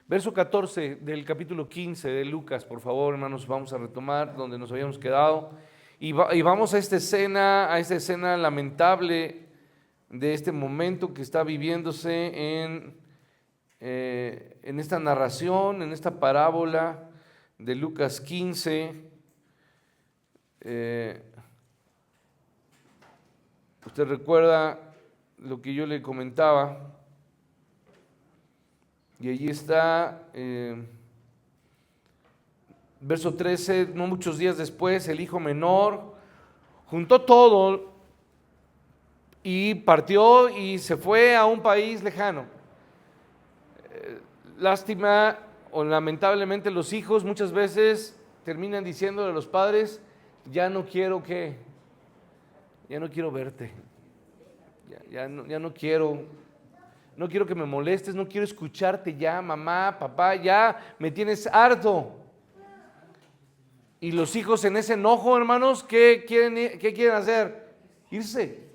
Verso 14 del capítulo 15 de Lucas, por favor, hermanos, vamos a retomar donde nos habíamos quedado. Y vamos a esta escena lamentable de este momento que está viviéndose en esta narración, en esta parábola de Lucas 15. Usted recuerda lo que yo le comentaba, y allí está, verso 13, no muchos días después, el hijo menor juntó todo y partió y se fue a un país lejano. Lástima o lamentablemente los hijos muchas veces terminan diciéndole a los padres: ya no quiero verte, ya no quiero que me molestes, no quiero escucharte ya, mamá, papá, ya me tienes harto. Y los hijos en ese enojo, hermanos, ¿qué quieren hacer? Irse.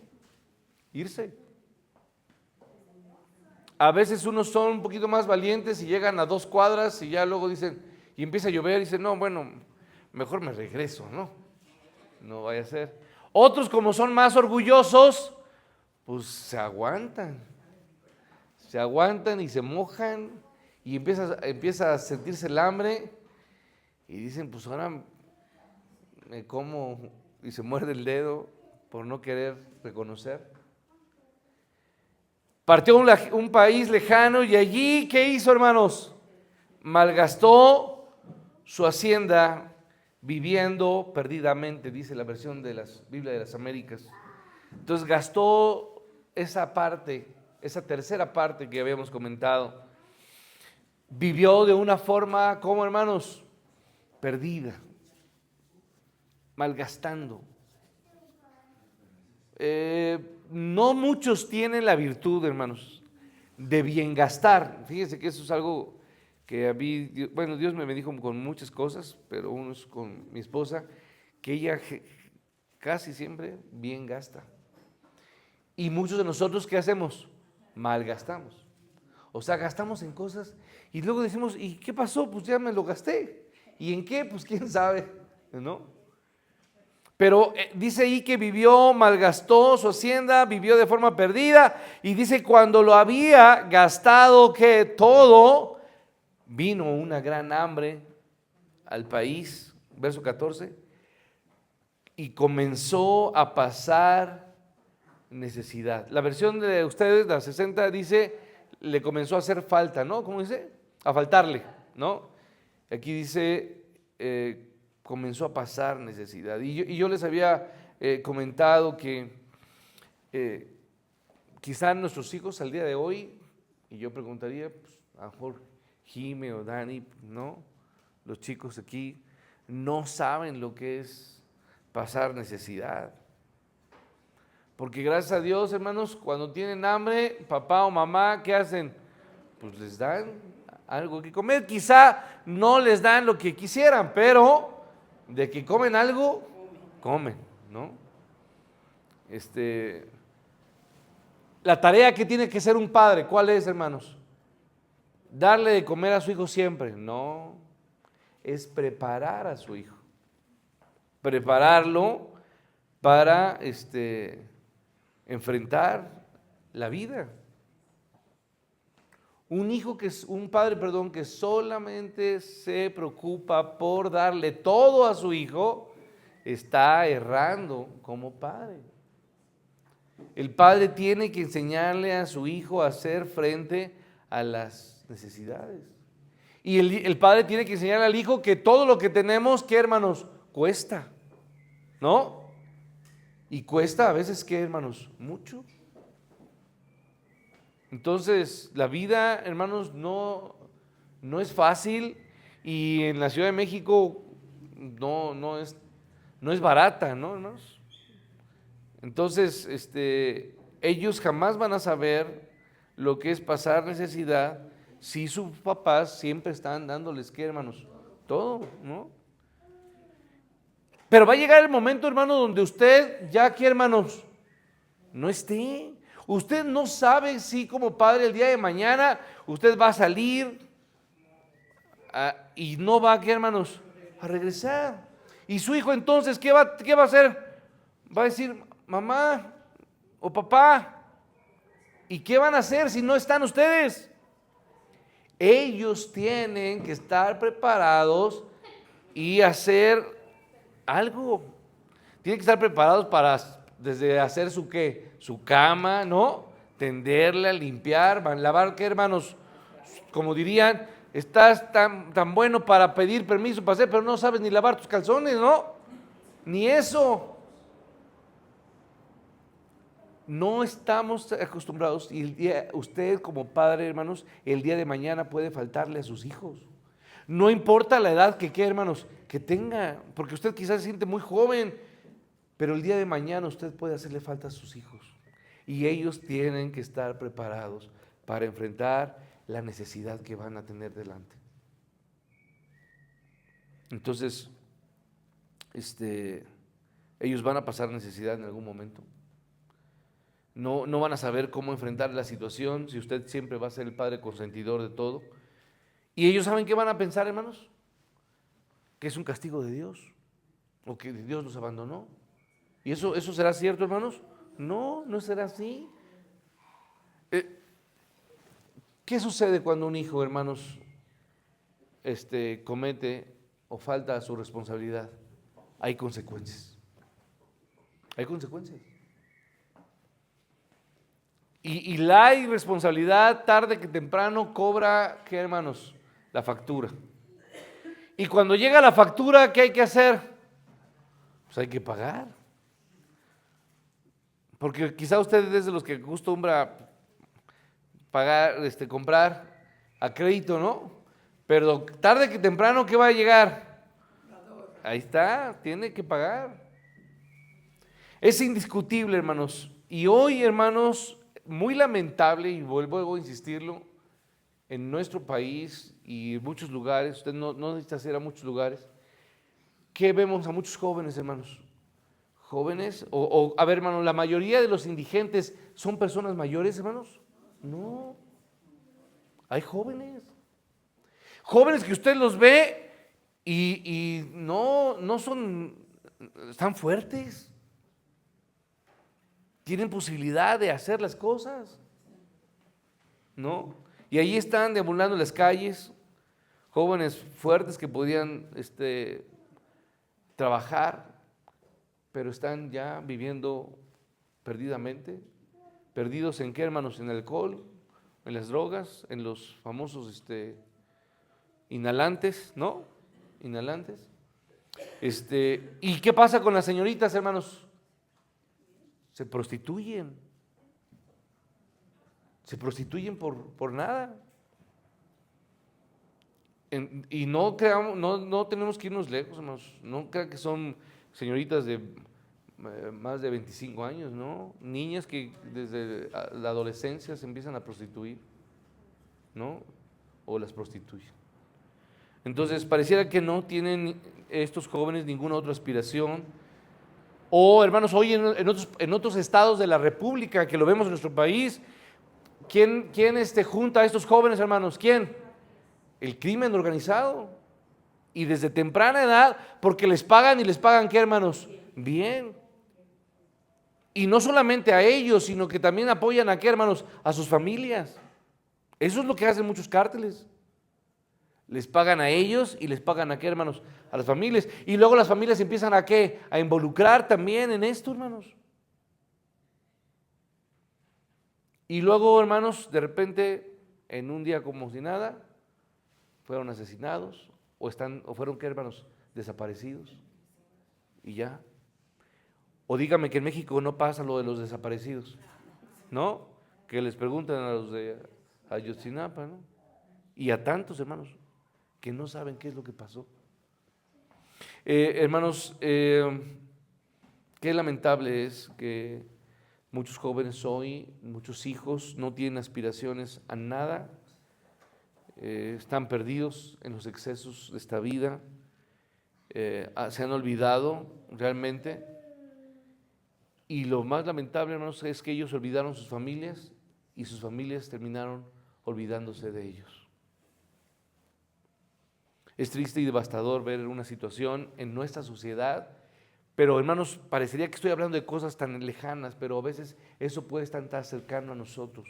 A veces unos son un poquito más valientes y llegan a 2 cuadras y ya luego dicen, y empieza a llover, y dicen, no, bueno, mejor me regreso, no vaya a ser. Otros, como son más orgullosos, pues se aguantan y se mojan y empieza a sentirse el hambre y dicen, pues ahora me como, y se muerde el dedo por no querer reconocer. Partió a un país lejano y allí, ¿qué hizo, hermanos? Malgastó su hacienda viviendo perdidamente, dice la versión de la Biblia de las Américas. Entonces gastó esa parte, esa tercera parte que habíamos comentado. Vivió de una forma, ¿cómo, hermanos? Perdida, malgastando. No muchos tienen la virtud, hermanos, de bien gastar. Fíjense que eso es algo que a mí, bueno, Dios me bendijo con muchas cosas, pero uno es con mi esposa, que ella casi siempre bien gasta. Y muchos de nosotros, ¿qué hacemos? Malgastamos. O sea, gastamos en cosas y luego decimos, ¿y qué pasó? Pues ya me lo gasté. ¿Y en qué? Pues quién sabe, ¿no? Pero dice ahí que vivió, malgastó su hacienda, vivió de forma perdida, y dice cuando lo había gastado que todo, vino una gran hambre al país, verso 14, y comenzó a pasar necesidad. La versión de ustedes, la 60, dice, le comenzó a hacer falta, ¿no? ¿Cómo dice? A faltarle, ¿no? Aquí dice, comenzó a pasar necesidad. Y yo les había comentado que quizá nuestros hijos al día de hoy, y yo preguntaría, pues, a lo mejor Jime o Dani, ¿no? Los chicos aquí no saben lo que es pasar necesidad. Porque gracias a Dios, hermanos, cuando tienen hambre, papá o mamá, ¿qué hacen? Pues les dan algo que comer. Quizá no les dan lo que quisieran, pero de que comen algo, comen, ¿no? La tarea que tiene que ser un padre, ¿cuál es, hermanos? ¿Darle de comer a su hijo siempre? No, es preparar a su hijo. Prepararlo para enfrentar la vida. Un padre que solamente se preocupa por darle todo a su hijo, está errando como padre. El padre tiene que enseñarle a su hijo a hacer frente a las necesidades. Y el padre tiene que enseñarle al hijo que todo lo que tenemos, ¿qué, hermanos? Cuesta, ¿no? Y cuesta a veces, ¿qué, hermanos? Mucho. Entonces, la vida, hermanos, no es fácil, y en la Ciudad de México no es barata, ¿no, hermanos? Entonces, ellos jamás van a saber lo que es pasar necesidad si sus papás siempre están dándoles, ¿qué, hermanos? Todo, ¿no? Pero va a llegar el momento, hermano, donde usted ya aquí, hermanos, no esté. Usted no sabe si como padre el día de mañana usted va a salir y no va, ¿qué, hermanos? A regresar. Y su hijo entonces, ¿qué va a hacer? Va a decir, mamá o papá, ¿y qué van a hacer si no están ustedes? Ellos tienen que estar preparados y hacer algo. Tienen que estar preparados para desde hacer su qué, su cama, ¿no? Tenderla, limpiar, lavar, ¿qué, hermanos? Como dirían, estás tan bueno para pedir permiso para hacer, pero no sabes ni lavar tus calzones, ¿no? Ni eso. No estamos acostumbrados y usted como padre, hermanos, el día de mañana puede faltarle a sus hijos. No importa la edad que hermanos, que tenga, porque usted quizás se siente muy joven, pero el día de mañana usted puede hacerle falta a sus hijos. Y ellos tienen que estar preparados para enfrentar la necesidad que van a tener delante. Entonces, ellos van a pasar necesidad en algún momento. No van a saber cómo enfrentar la situación si usted siempre va a ser el padre consentidor de todo. Y ellos saben qué van a pensar, hermanos, que es un castigo de Dios o que Dios los abandonó. ¿Y eso será cierto, hermanos? No será así. ¿Qué sucede cuando un hijo, hermanos, comete o falta a su responsabilidad? Hay consecuencias. Hay consecuencias. Y la irresponsabilidad, tarde que temprano, cobra, ¿qué, hermanos? La factura. Y cuando llega la factura, ¿qué hay que hacer? Pues hay que pagar. Porque quizá usted es de los que acostumbra pagar, comprar a crédito, ¿no? Pero tarde que temprano, ¿qué va a llegar? Ahí está, tiene que pagar. Es indiscutible, hermanos. Y hoy, hermanos, muy lamentable, y vuelvo a insistirlo, en nuestro país y en muchos lugares, usted no necesita ir a muchos lugares, que vemos a muchos jóvenes, hermanos. Jóvenes, a ver, hermanos, la mayoría de los indigentes son personas mayores, hermanos. No, hay jóvenes. Jóvenes que usted los ve y no son, están fuertes. Tienen posibilidad de hacer las cosas, ¿no? Y ahí están deambulando en las calles, jóvenes fuertes que podían trabajar, pero están ya viviendo perdidamente. ¿Perdidos en qué, hermanos? En el alcohol, en las drogas, en los famosos inhalantes, ¿no? Inhalantes. ¿Y qué pasa con las señoritas, hermanos? Se prostituyen por nada. Y no tenemos que irnos lejos, hermanos. No crean que son señoritas de más de 25 años, ¿no? Niñas que desde la adolescencia se empiezan a prostituir, ¿no? O las prostituyen. Entonces, pareciera que no tienen estos jóvenes ninguna otra aspiración. O, hermanos, hoy en otros estados de la República, que lo vemos en nuestro país, ¿quién junta a estos jóvenes, hermanos? ¿Quién? El crimen organizado. Y desde temprana edad, porque les pagan, y les pagan, ¿qué, hermanos? Bien. Y no solamente a ellos, sino que también apoyan a, ¿qué, hermanos? A sus familias. Eso es lo que hacen muchos cárteles. Les pagan a ellos y les pagan a, ¿qué, hermanos? A las familias. Y luego las familias empiezan a, ¿qué? A involucrar también en esto, hermanos. Y luego, hermanos, de repente, en un día como si nada, fueron asesinados o fueron, ¿qué, hermanos? Desaparecidos. Y ya. O dígame que en México no pasa lo de los desaparecidos, ¿no? Que les preguntan a los de Ayotzinapa, ¿no? Y a tantos, hermanos, que no saben qué es lo que pasó. Hermanos, qué lamentable es que muchos jóvenes hoy, muchos hijos no tienen aspiraciones a nada, están perdidos en los excesos de esta vida, se han olvidado realmente. Y lo más lamentable, hermanos, es que ellos olvidaron sus familias y sus familias terminaron olvidándose de ellos. Es triste y devastador ver una situación en nuestra sociedad, pero hermanos, parecería que estoy hablando de cosas tan lejanas, pero a veces eso puede estar tan cercano a nosotros.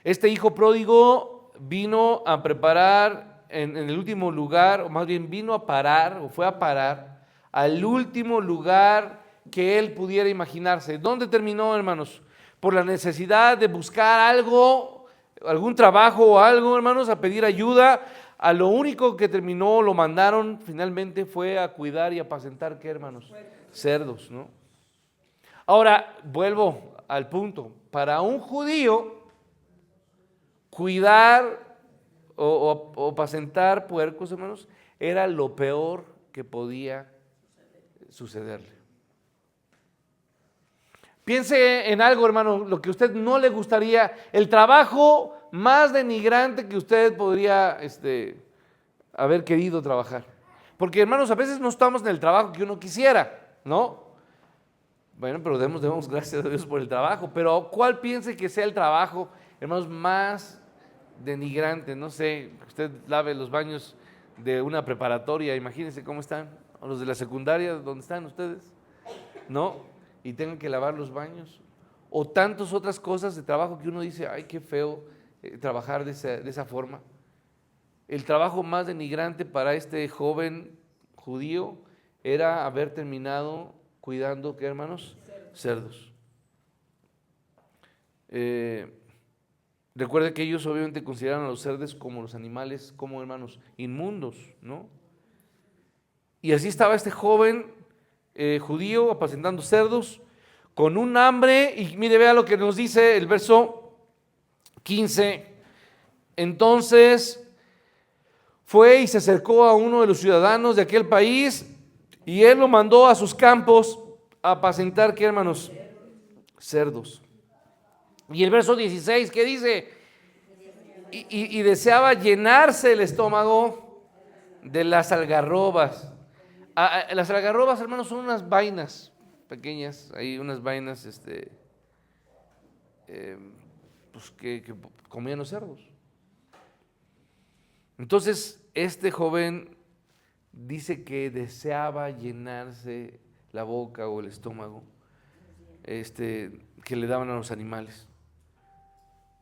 Este hijo pródigo vino a preparar en el último lugar, o más bien vino a parar, o fue a parar al último lugar que él pudiera imaginarse. ¿Dónde terminó, hermanos? Por la necesidad de buscar algo, algún trabajo o algo, hermanos, a pedir ayuda. A lo único que terminó, lo mandaron finalmente fue a cuidar y apacentar, ¿qué, hermanos? Cerdos, ¿no? Ahora, vuelvo al punto. Para un judío, cuidar o apacentar puercos, hermanos, era lo peor que podía sucederle. Piense en algo, hermano, lo que a usted no le gustaría, el trabajo más denigrante que usted podría haber querido trabajar. Porque, hermanos, a veces no estamos en el trabajo que uno quisiera, ¿no? Bueno, pero demos gracias a Dios por el trabajo. Pero ¿cuál piense que sea el trabajo, hermanos, más denigrante? No sé, usted lave los baños de una preparatoria, imagínense cómo están, o los de la secundaria, ¿dónde están ustedes? ¿No? Y tengan que lavar los baños, o tantas otras cosas de trabajo que uno dice, ay, qué feo trabajar de esa forma. El trabajo más denigrante para este joven judío era haber terminado cuidando, ¿qué, hermanos? Cerdos. Recuerde que ellos obviamente consideran a los cerdos como los animales, como, hermanos, inmundos, ¿no? Y así estaba este joven judío apacentando cerdos con un hambre, y mire, vea lo que nos dice el verso 15. Entonces fue y se acercó a uno de los ciudadanos de aquel país, y él lo mandó a sus campos a apacentar, ¿qué, hermanos? Cerdos. Y el verso 16, ¿qué dice? Y deseaba llenarse el estómago de las algarrobas. Las algarrobas, hermanos, son unas vainas pequeñas, hay unas vainas pues que comían los cerdos. Entonces, este joven dice que deseaba llenarse la boca o el estómago que le daban a los animales.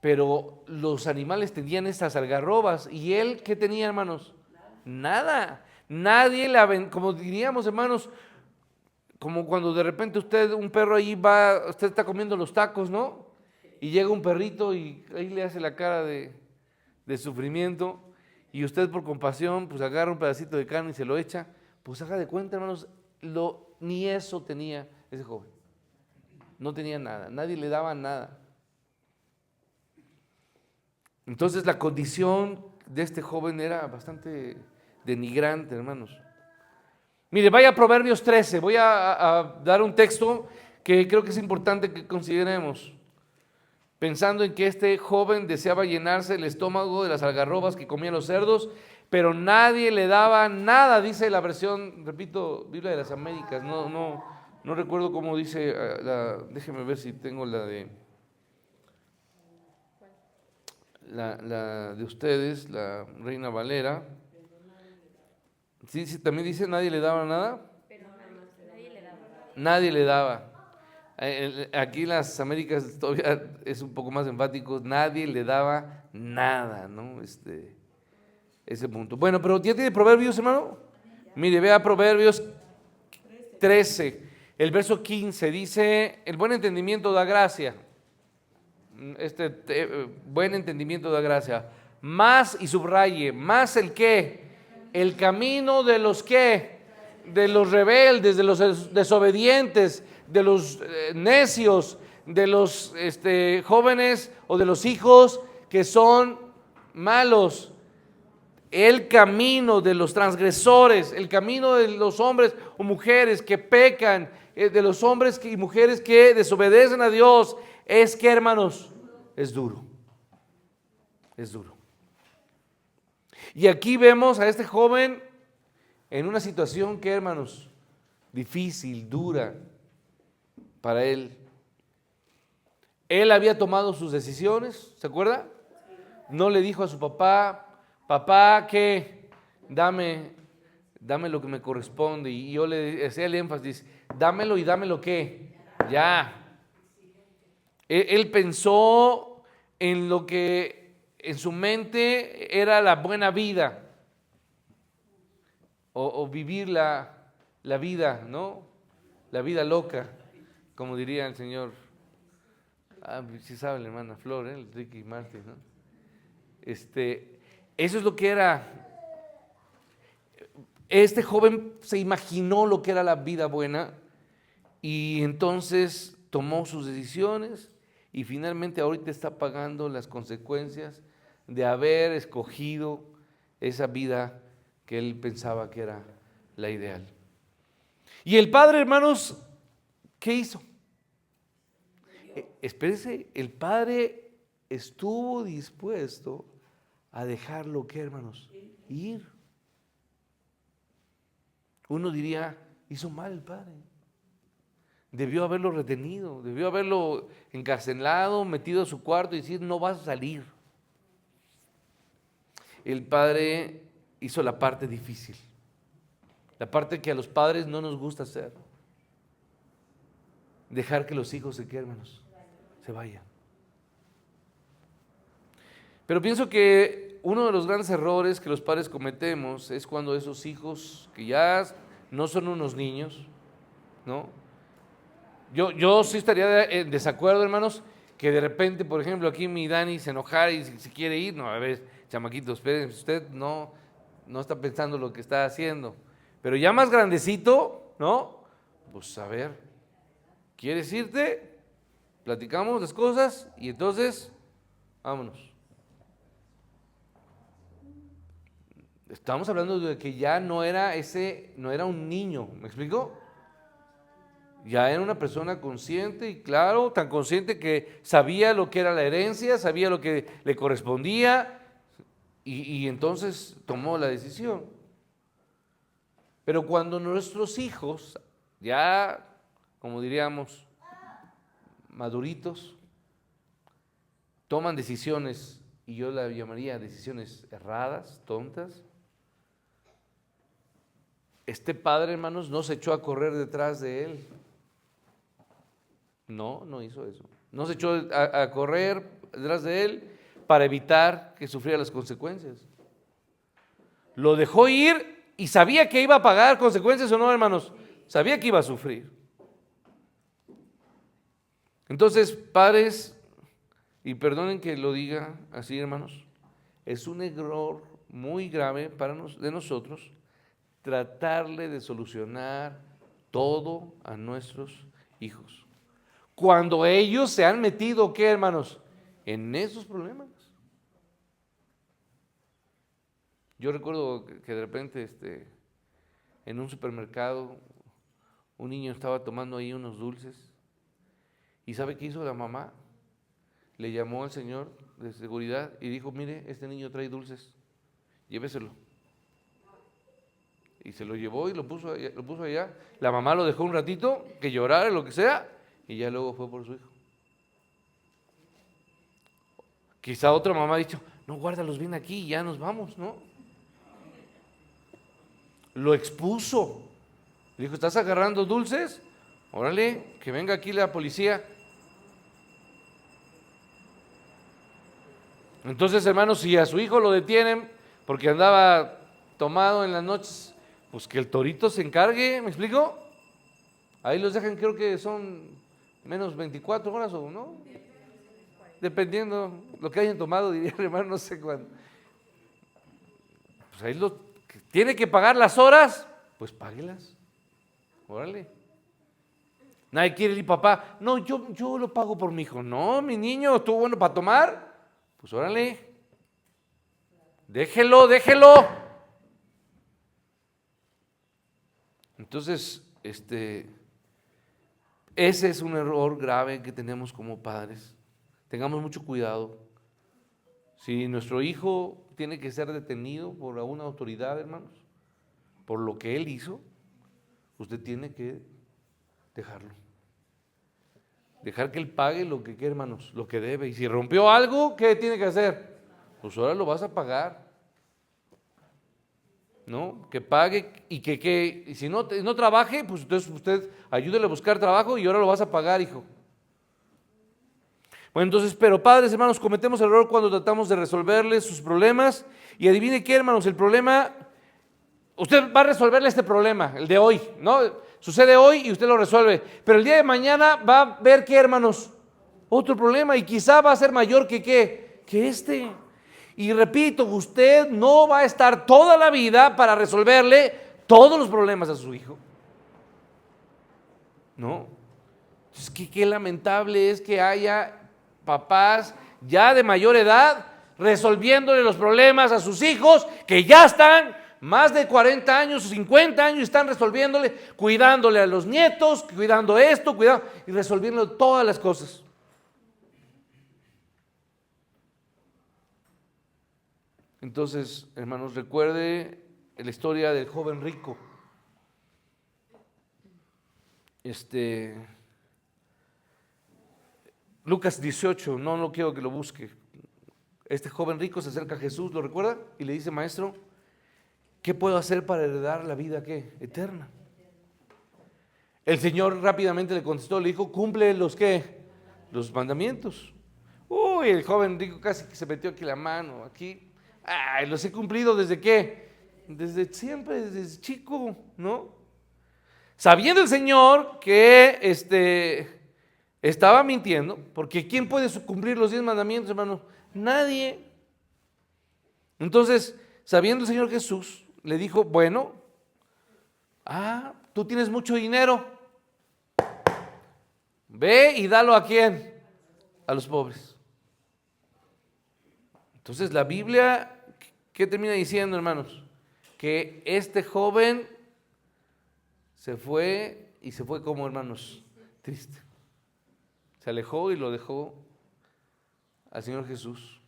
Pero los animales tenían estas algarrobas, y él, ¿qué tenía, hermanos? Nada. Nadie como diríamos, hermanos, como cuando de repente un perro ahí va, usted está comiendo los tacos, ¿no? Y llega un perrito y ahí le hace la cara de sufrimiento, y usted por compasión pues agarra un pedacito de carne y se lo echa. Pues haga de cuenta, hermanos, ni eso tenía ese joven. No tenía nada, nadie le daba nada. Entonces la condición de este joven era bastante denigrante, hermanos. Mire, vaya a Proverbios 13, voy a dar un texto que creo que es importante que consideremos, pensando en que este joven deseaba llenarse el estómago de las algarrobas que comían los cerdos, pero nadie le daba nada, dice la versión, repito, Biblia de las Américas, no recuerdo cómo dice, déjeme ver si tengo la de ustedes, la Reina Valera. Sí, también dice, nadie le daba nada. Nadie le daba. Aquí en las Américas todavía es un poco más enfático, nadie le daba nada, ¿no? Ese punto. Bueno, pero ¿ya tiene Proverbios, hermano? Mire, vea Proverbios 13, el verso 15, dice, el buen entendimiento da gracia. Buen entendimiento da gracia. Más, y subraye, más el qué, el camino de los qué, de los rebeldes, de los desobedientes, de los necios, de los jóvenes o de los hijos que son malos. El camino de los transgresores, el camino de los hombres o mujeres que pecan, de los hombres y mujeres que desobedecen a Dios, es que, hermanos, es duro. Es duro. Y aquí vemos a este joven en una situación que, hermanos, difícil, dura para él. Él había tomado sus decisiones, ¿se acuerda? No le dijo a su papá, papá, que dame lo que me corresponde. Y yo le hacía el énfasis, dámelo y dámelo qué, ya. Él pensó en lo que en su mente era la buena vida, o vivir la vida, ¿no? La vida loca, como diría el señor, si sabe la hermana Flor, el Ricky Martin, ¿no? Eso es lo que era. Este joven se imaginó lo que era la vida buena y entonces tomó sus decisiones y finalmente ahorita está pagando las consecuencias de haber escogido esa vida que él pensaba que era la ideal. Y el padre, hermanos, ¿qué hizo? Espérese, el padre estuvo dispuesto a dejarlo, ¿qué, hermanos? Ir. Uno diría, hizo mal el padre. Debió haberlo retenido, debió haberlo encarcelado, metido a su cuarto y decir, no vas a salir. El padre hizo la parte difícil, la parte que a los padres no nos gusta hacer. Dejar que los hijos hermanos, se vayan. Pero pienso que uno de los grandes errores que los padres cometemos es cuando esos hijos que ya no son unos niños, ¿no? Yo sí estaría en desacuerdo, hermanos, que de repente, por ejemplo, aquí mi Dani se enojara y se quiere ir. No, a ver, chamaquito, espérense, usted no está pensando lo que está haciendo. Pero ya más grandecito, ¿no? Pues a ver, ¿quieres irte? Platicamos las cosas y entonces, vámonos. Estamos hablando de que ya no era un niño, ¿me explico? Ya era una persona consciente y claro, tan consciente que sabía lo que era la herencia, sabía lo que le correspondía y entonces tomó la decisión. Pero cuando nuestros hijos, ya como diríamos, maduritos, toman decisiones, y yo la llamaría decisiones erradas, tontas, este padre, hermanos, no se echó a correr detrás de él. No hizo eso. No se echó a correr detrás de él para evitar que sufriera las consecuencias. Lo dejó ir y sabía que iba a pagar consecuencias o no, hermanos. Sabía que iba a sufrir. Entonces, padres, y perdonen que lo diga así, hermanos, es un error muy grave de nosotros tratarle de solucionar todo a nuestros hijos. Cuando ellos se han metido, ¿qué, hermanos? En esos problemas. Yo recuerdo que de repente en un supermercado un niño estaba tomando ahí unos dulces y ¿sabe qué hizo la mamá? Le llamó al señor de seguridad y dijo, mire, este niño trae dulces, lléveselo. Y se lo llevó y lo puso allá. La mamá lo dejó un ratito, que llorara, lo que sea, y ya luego fue por su hijo. Quizá otra mamá ha dicho, no, guárdalos bien aquí y ya nos vamos, ¿no? Lo expuso. Le dijo, ¿estás agarrando dulces? Órale, que venga aquí la policía. Entonces, hermanos, si a su hijo lo detienen porque andaba tomado en las noches, pues que el torito se encargue, ¿me explico? Ahí los dejan, creo que son menos 24 horas o no. Dependiendo lo que hayan tomado, diría el hermano, no sé cuándo. Pues ahí tiene que pagar las horas, pues páguelas. Órale. Nadie quiere ir, papá. No, yo lo pago por mi hijo. No, mi niño, ¿estuvo bueno para tomar? Pues órale. Déjelo. Entonces, ese es un error grave que tenemos como padres. Tengamos mucho cuidado. Si nuestro hijo tiene que ser detenido por alguna autoridad, hermanos, por lo que él hizo, usted tiene que dejarlo. Dejar que él pague lo que quiere, hermanos, lo que debe. Y si rompió algo, ¿qué tiene que hacer? Pues ahora lo vas a pagar. ¿no? Que pague y y si no trabaje, pues entonces usted ayúdele a buscar trabajo y ahora lo vas a pagar, hijo. Bueno, entonces, pero padres, hermanos, cometemos el error cuando tratamos de resolverles sus problemas. Y adivine qué, hermanos, el problema, usted va a resolverle este problema, el de hoy, ¿no? Sucede hoy y usted lo resuelve. Pero el día de mañana va a ver qué, hermanos, otro problema y quizá va a ser mayor que este. Y repito, usted no va a estar toda la vida para resolverle todos los problemas a su hijo. No. Es que qué lamentable es que haya papás ya de mayor edad resolviéndole los problemas a sus hijos que ya están más de 40 años o 50 años y están resolviéndole, cuidándole a los nietos, cuidando esto, cuidando y resolviendo todas las cosas. Entonces, hermanos, recuerde la historia del joven rico. Lucas 18, no quiero que lo busque. Este joven rico se acerca a Jesús, ¿lo recuerda? Y le dice, maestro, ¿qué puedo hacer para heredar la vida eterna? El Señor rápidamente le contestó, le dijo, cumple los mandamientos. Uy, el joven rico casi que se metió aquí la mano, aquí. Ay, los he cumplido ¿desde qué? Desde siempre, desde chico, ¿no? Sabiendo el Señor que estaba mintiendo, porque ¿quién puede cumplir los 10 mandamientos, hermano? Nadie. Entonces, sabiendo el Señor Jesús, le dijo, bueno, tú tienes mucho dinero, ve y dalo ¿a quién? A los pobres. Entonces la Biblia, ¿qué termina diciendo, hermanos? Que este joven se fue como, hermanos, triste. Se alejó y lo dejó al Señor Jesús.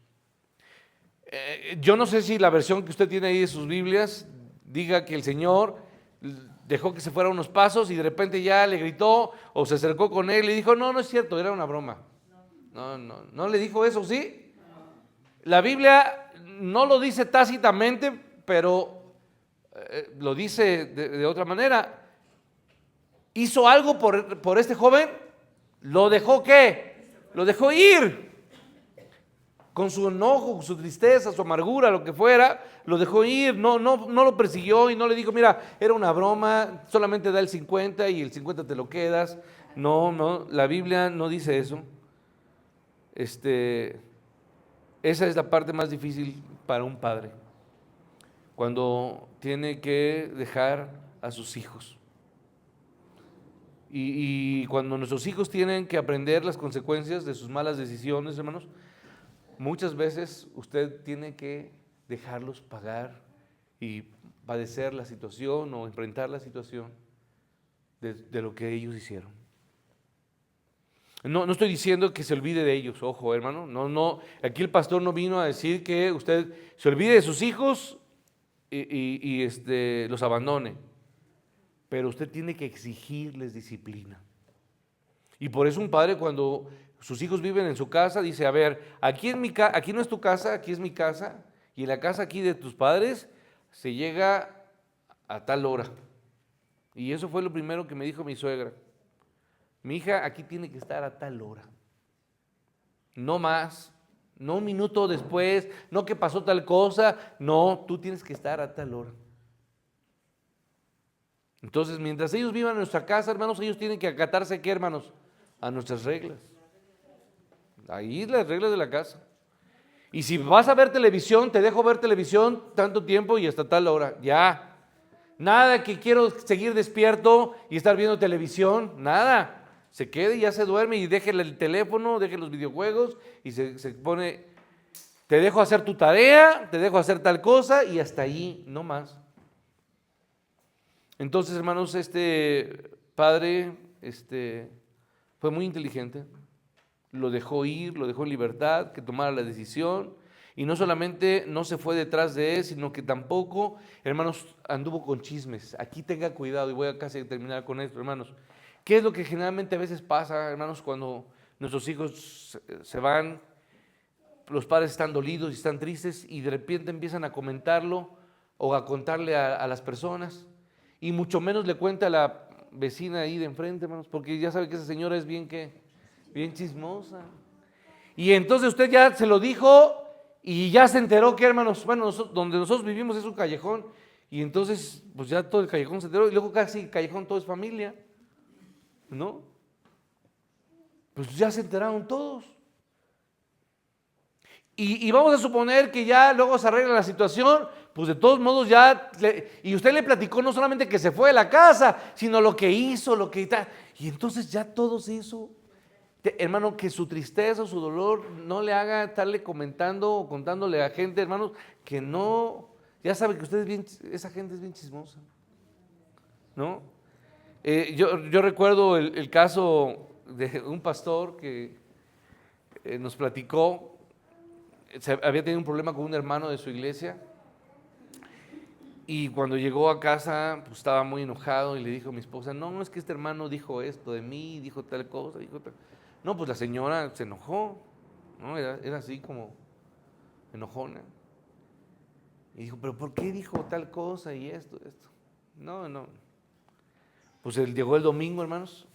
Yo no sé si la versión que usted tiene ahí de sus Biblias diga que el Señor dejó que se fuera unos pasos y de repente ya le gritó o se acercó con él y le dijo, no es cierto, era una broma. No le dijo eso, ¿sí? La Biblia no lo dice tácitamente, pero lo dice de otra manera. Hizo algo por este joven, lo dejó ¿qué? Lo dejó ir. Con su enojo, su tristeza, su amargura, lo que fuera, lo dejó ir, no lo persiguió y no le dijo, mira, era una broma, solamente da el 50 y el 50 te lo quedas. No, la Biblia no dice eso. Esa es la parte más difícil para un padre, cuando tiene que dejar a sus hijos. Y cuando nuestros hijos tienen que aprender las consecuencias de sus malas decisiones, hermanos, muchas veces usted tiene que dejarlos pagar y padecer la situación o enfrentar la situación de lo que ellos hicieron. No estoy diciendo que se olvide de ellos, ojo, hermano. No. Aquí el pastor no vino a decir que usted se olvide de sus hijos y los abandone. Pero usted tiene que exigirles disciplina. Y por eso un padre, cuando sus hijos viven en su casa, dice, a ver, aquí no es tu casa, aquí es mi casa, y en la casa aquí de tus padres se llega a tal hora. Y eso fue lo primero que me dijo mi suegra. Mi hija aquí tiene que estar a tal hora. No más, no un minuto después, no que pasó tal cosa, no, tú tienes que estar a tal hora. Entonces, mientras ellos vivan en nuestra casa, hermanos, ellos tienen que acatarse, ¿qué, hermanos? A nuestras reglas. Ahí las reglas de la casa. Y si vas a ver televisión, te dejo ver televisión tanto tiempo y hasta tal hora. Ya. Nada que quiero seguir despierto y estar viendo televisión, nada. Se quede y ya se duerme y deje el teléfono, deje los videojuegos y se pone, te dejo hacer tu tarea, te dejo hacer tal cosa y hasta ahí, no más. Entonces, hermanos, este padre fue muy inteligente, lo dejó ir, lo dejó en libertad, que tomara la decisión. Y no solamente no se fue detrás de él, sino que tampoco, hermanos, anduvo con chismes. Aquí tenga cuidado, y voy a casi terminar con esto, hermanos. ¿Qué es lo que generalmente a veces pasa, hermanos, cuando nuestros hijos se van? Los padres están dolidos y están tristes y de repente empiezan a comentarlo o a contarle a las personas, y mucho menos le cuenta a la vecina ahí de enfrente, hermanos, porque ya sabe que esa señora es bien chismosa. Y entonces usted ya se lo dijo y ya se enteró que, hermanos, bueno, donde nosotros vivimos es un callejón, y entonces pues ya todo el callejón se enteró, y luego casi el callejón todo es familia, ¿no? Pues ya se enteraron todos. Y vamos a suponer que ya luego se arregla la situación, pues de todos modos ya, y usted le platicó no solamente que se fue de la casa, sino lo que hizo, lo que tal, y entonces ya todo se hizo. Hermano, que su tristeza, su dolor no le haga estarle comentando o contándole a gente, hermanos, que no, ya sabe que esa gente es bien chismosa, ¿no? Yo recuerdo el caso de un pastor que nos platicó. Había tenido un problema con un hermano de su iglesia, y cuando llegó a casa pues estaba muy enojado, y le dijo a mi esposa: no, es que este hermano dijo esto de mí, dijo tal cosa, dijo tal. No, pues la señora se enojó, ¿no? Era así como enojona, y dijo: pero ¿por qué dijo tal cosa y esto? No. Pues él llegó el domingo, hermanos,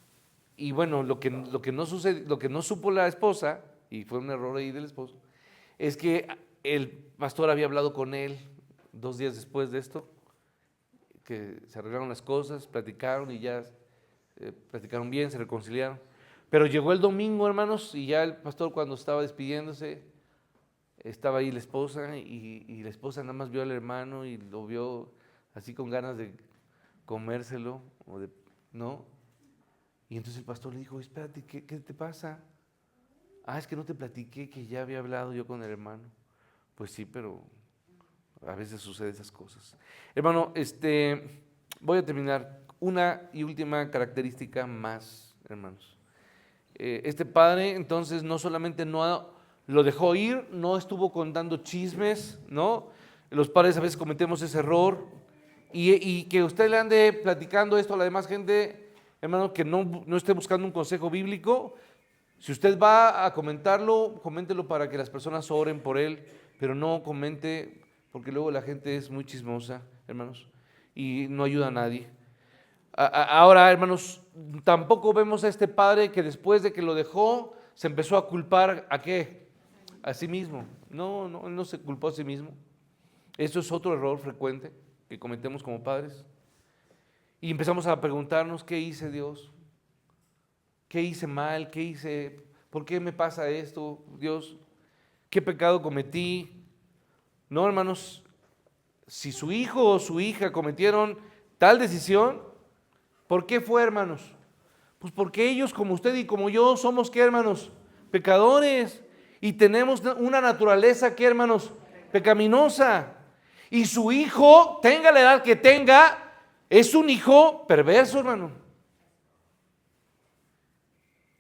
y bueno, lo que no sucede, lo que no supo la esposa, y fue un error ahí del esposo, es que el pastor había hablado con él 2 días después de esto, que se arreglaron las cosas, platicaron y ya platicaron bien, se reconciliaron. Pero llegó el domingo, hermanos, y ya el pastor, cuando estaba despidiéndose, estaba ahí la esposa, y la esposa nada más vio al hermano y lo vio así con ganas de comérselo, ¿no? Y entonces el pastor le dijo: espérate, ¿qué te pasa? Es que no te platiqué que ya había hablado yo con el hermano. Pues sí, pero a veces suceden esas cosas. Hermano, voy a terminar. Una y última característica más, hermanos. Este padre entonces no solamente lo dejó ir, no estuvo contando chismes, ¿no? Los padres a veces cometemos ese error, y que usted le ande platicando esto a la demás gente, hermano, que no esté buscando un consejo bíblico. Si usted va a comentarlo, coméntelo para que las personas oren por él, pero no comente, porque luego la gente es muy chismosa, hermanos, y no ayuda a nadie. Ahora, hermanos, tampoco vemos a este padre que después de que lo dejó, se empezó a culpar ¿a qué? A sí mismo. No, él no se culpó a sí mismo. Eso es otro error frecuente que cometemos como padres. Y empezamos a preguntarnos: ¿qué hice, Dios? ¿Qué hice mal? ¿Qué hice? ¿Por qué me pasa esto, Dios? ¿Qué pecado cometí? No, hermanos, si su hijo o su hija cometieron tal decisión, ¿por qué fue, hermanos? Pues porque ellos, como usted y como yo, somos, ¿qué, hermanos? Pecadores, y tenemos una naturaleza, ¿qué, hermanos? Pecaminosa. Y su hijo, tenga la edad que tenga, es un hijo perverso, hermano.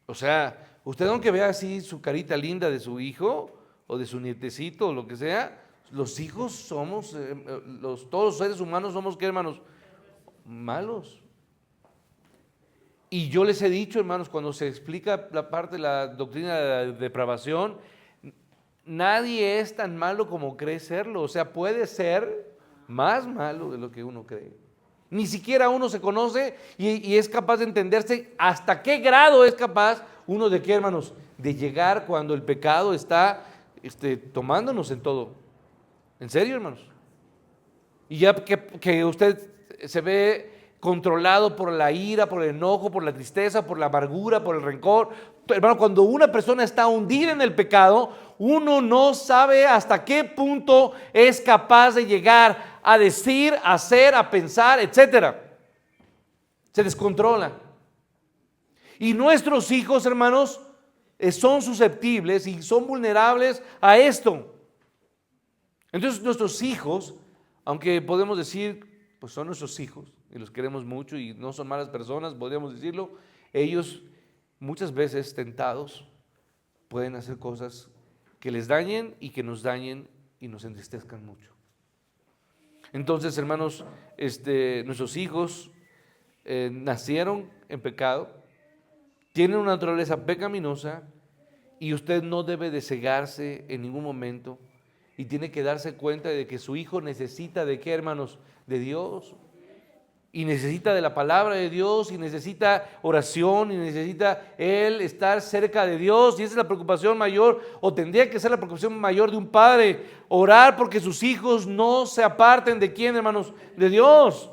O sea, usted aunque vea así su carita linda de su hijo o de su nietecito o lo que sea, los hijos somos, todos los seres humanos somos, ¿qué, hermanos? Malos. Y yo les he dicho, hermanos, cuando se explica la parte de la doctrina de la depravación, nadie es tan malo como cree serlo. O sea, puede ser más malo de lo que uno cree. Ni siquiera uno se conoce y es capaz de entenderse hasta qué grado es capaz uno de qué, hermanos, de llegar cuando el pecado está tomándonos en todo. ¿En serio, hermanos? Y ya que usted se ve controlado por la ira, por el enojo, por la tristeza, por la amargura, por el rencor. Hermano, cuando una persona está hundida en el pecado, uno no sabe hasta qué punto es capaz de llegar a decir, a hacer, a pensar, etcétera. Se descontrola. Y nuestros hijos, hermanos, son susceptibles y son vulnerables a esto. Entonces nuestros hijos, aunque podemos decir, pues son nuestros hijos y los queremos mucho y no son malas personas, podríamos decirlo, ellos muchas veces tentados pueden hacer cosas que les dañen y que nos dañen y nos entristezcan mucho. Entonces, hermanos, nuestros hijos nacieron en pecado, tienen una naturaleza pecaminosa, y usted no debe de cegarse en ningún momento y tiene que darse cuenta de que su hijo necesita de qué, hermanos, de Dios. Y necesita de la palabra de Dios, y necesita oración, y necesita él estar cerca de Dios. Y esa es la preocupación mayor, o tendría que ser la preocupación mayor de un padre: orar porque sus hijos no se aparten de quién, hermanos, de Dios.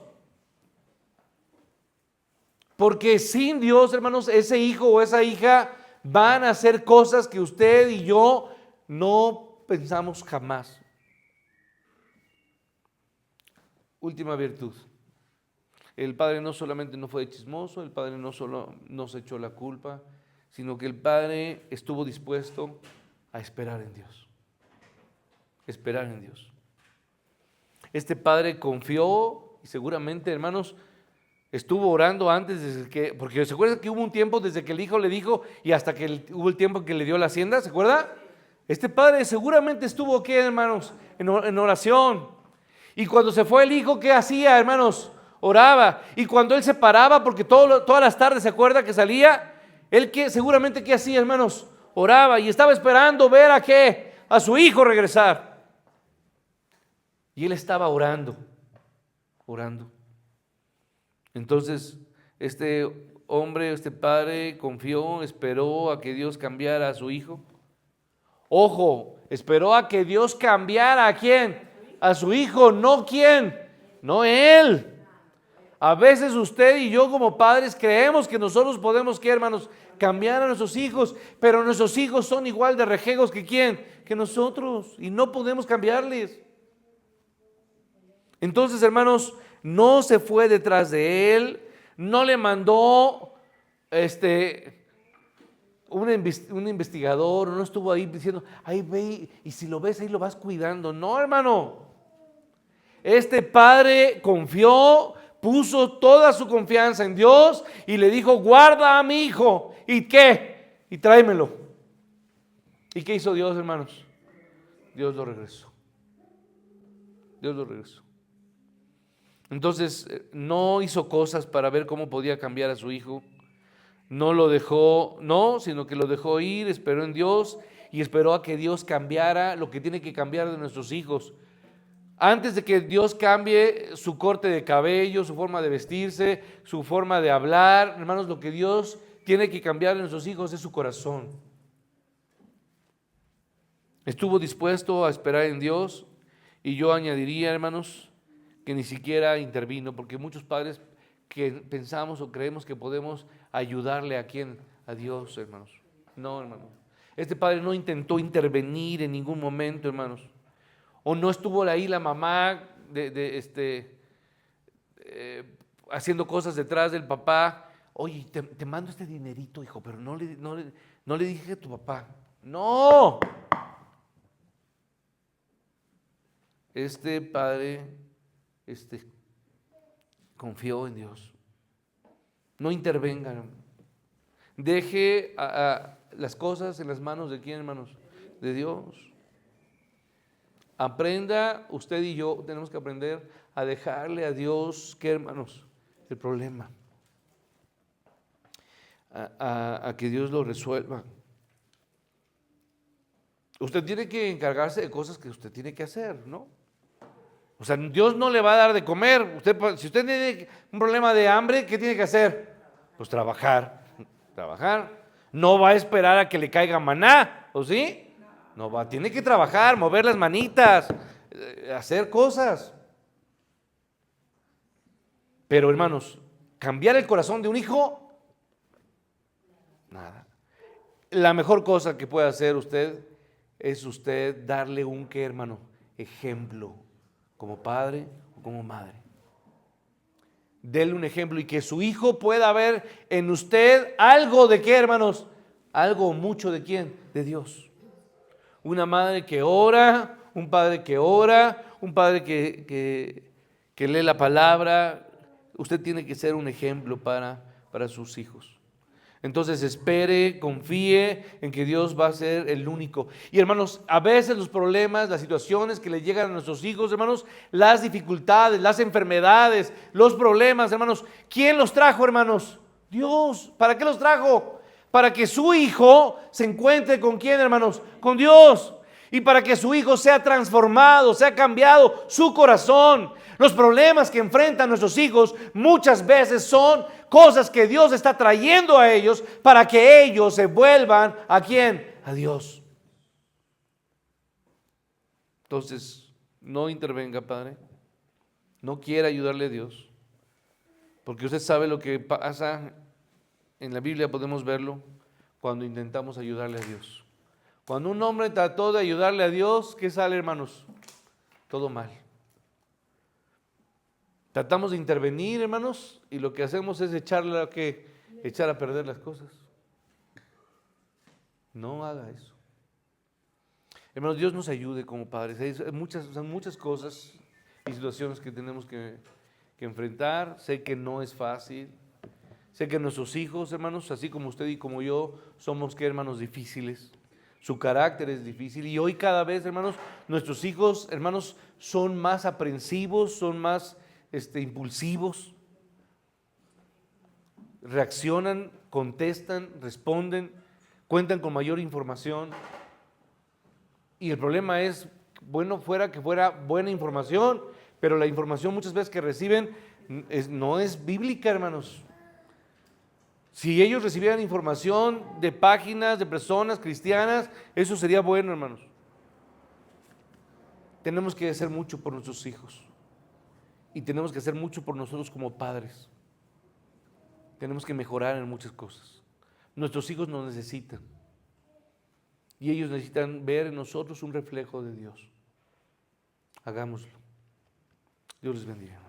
Porque sin Dios, hermanos, ese hijo o esa hija van a hacer cosas que usted y yo no pensamos jamás. Última virtud. El padre no solamente no fue chismoso, el padre no solo no se echó la culpa, sino que el padre estuvo dispuesto a esperar en Dios. Esperar en Dios. Este padre confió y seguramente, hermanos, estuvo orando antes, desde que, porque se acuerda que hubo un tiempo desde que el hijo le dijo y hasta que hubo el tiempo que le dio la hacienda, ¿se acuerda? Este padre seguramente estuvo aquí, hermanos, en oración. Y cuando se fue el hijo, ¿qué hacía, hermanos? Oraba. Y cuando él se paraba, porque todas las tardes, ¿se acuerda que salía? Él seguramente ¿qué hacía, hermanos? Oraba y estaba esperando ver a qué, a su hijo regresar. Y él estaba orando. Entonces, este hombre, este padre confió, esperó a que Dios cambiara a su hijo. Ojo, esperó a que Dios cambiara ¿a quién? A su hijo, no quién, no él. A veces usted y yo como padres creemos que nosotros podemos, ¿qué, hermanos? Cambiar a nuestros hijos, pero nuestros hijos son igual de rejegos que ¿quién? Que nosotros, y no podemos cambiarles. Entonces, hermanos, no se fue detrás de él, no le mandó un investigador, no estuvo ahí diciendo, ahí ve, y si lo ves ahí lo vas cuidando. No, hermano. Este padre confió, puso toda su confianza en Dios y le dijo: guarda a mi hijo. ¿Y qué? Y tráemelo. ¿Y qué hizo Dios, hermanos? Dios lo regresó. Entonces no hizo cosas para ver cómo podía cambiar a su hijo. No lo dejó, sino que lo dejó ir, esperó en Dios y esperó a que Dios cambiara lo que tiene que cambiar de nuestros hijos. Antes de que Dios cambie su corte de cabello, su forma de vestirse, su forma de hablar, hermanos, lo que Dios tiene que cambiar en nuestros hijos es su corazón. Estuvo dispuesto a esperar en Dios, y yo añadiría, hermanos, que ni siquiera intervino, porque muchos padres que pensamos o creemos que podemos ayudarle ¿a quién? A Dios, hermanos. No, hermanos. Este padre no intentó intervenir en ningún momento, hermanos. O no estuvo ahí la mamá haciendo cosas detrás del papá. Oye, te mando este dinerito, hijo, pero no le dije a tu papá. No. Este padre confió en Dios. No intervengan. Deje las cosas en las manos de quién, hermanos, de Dios. Aprenda, usted y yo tenemos que aprender a dejarle a Dios, ¿qué, hermanos? El problema. A que Dios lo resuelva. Usted tiene que encargarse de cosas que usted tiene que hacer, ¿no? O sea, Dios no le va a dar de comer. Si usted tiene un problema de hambre, ¿qué tiene que hacer? Pues trabajar. No va a esperar a que le caiga maná, ¿o sí? No va, tiene que trabajar, mover las manitas, hacer cosas. Pero, hermanos, cambiar el corazón de un hijo, nada. La mejor cosa que puede hacer usted es darle un, ¿qué, hermano? Ejemplo, como padre o como madre. Dele un ejemplo y que su hijo pueda ver en usted algo de qué, hermanos, algo mucho de quién, de Dios. Una madre que ora, un padre que ora, un padre que lee la palabra. Usted tiene que ser un ejemplo para sus hijos. Entonces espere, confíe en que Dios va a ser el único. Y hermanos, a veces los problemas, las situaciones que le llegan a nuestros hijos, hermanos, las dificultades, las enfermedades, los problemas, hermanos, ¿quién los trajo, hermanos? Dios. ¿Para qué los trajo? Para que su hijo se encuentre ¿con quién, hermanos? Con Dios. y para que su hijo sea transformado, sea cambiado su corazón. Los problemas que enfrentan nuestros hijos muchas veces son cosas que Dios está trayendo a ellos para que ellos se vuelvan ¿a quién? A Dios. Entonces, no intervenga, Padre. No quiera ayudarle a Dios. Porque usted sabe lo que pasa en la Biblia, podemos verlo cuando intentamos ayudarle a Dios. Cuando un hombre trató de ayudarle a Dios, ¿qué sale, hermanos? Todo mal. Tratamos de intervenir, hermanos, y lo que hacemos es echar a perder las cosas. No haga eso. Hermanos, Dios nos ayude como padres. Son muchas cosas y situaciones que tenemos que enfrentar. Sé que no es fácil. Sé que nuestros hijos, hermanos, así como usted y como yo, somos hermanos difíciles. Su carácter es difícil y hoy cada vez, hermanos, nuestros hijos, hermanos, son más aprensivos, son más impulsivos. Reaccionan, contestan, responden, cuentan con mayor información. Y el problema es, bueno, que fuera buena información, pero la información muchas veces que reciben no es bíblica, hermanos. Si ellos recibieran información de páginas, de personas cristianas, eso sería bueno, hermanos. Tenemos que hacer mucho por nuestros hijos. Y tenemos que hacer mucho por nosotros como padres. Tenemos que mejorar en muchas cosas. Nuestros hijos nos necesitan. Y ellos necesitan ver en nosotros un reflejo de Dios. Hagámoslo. Dios les bendiga.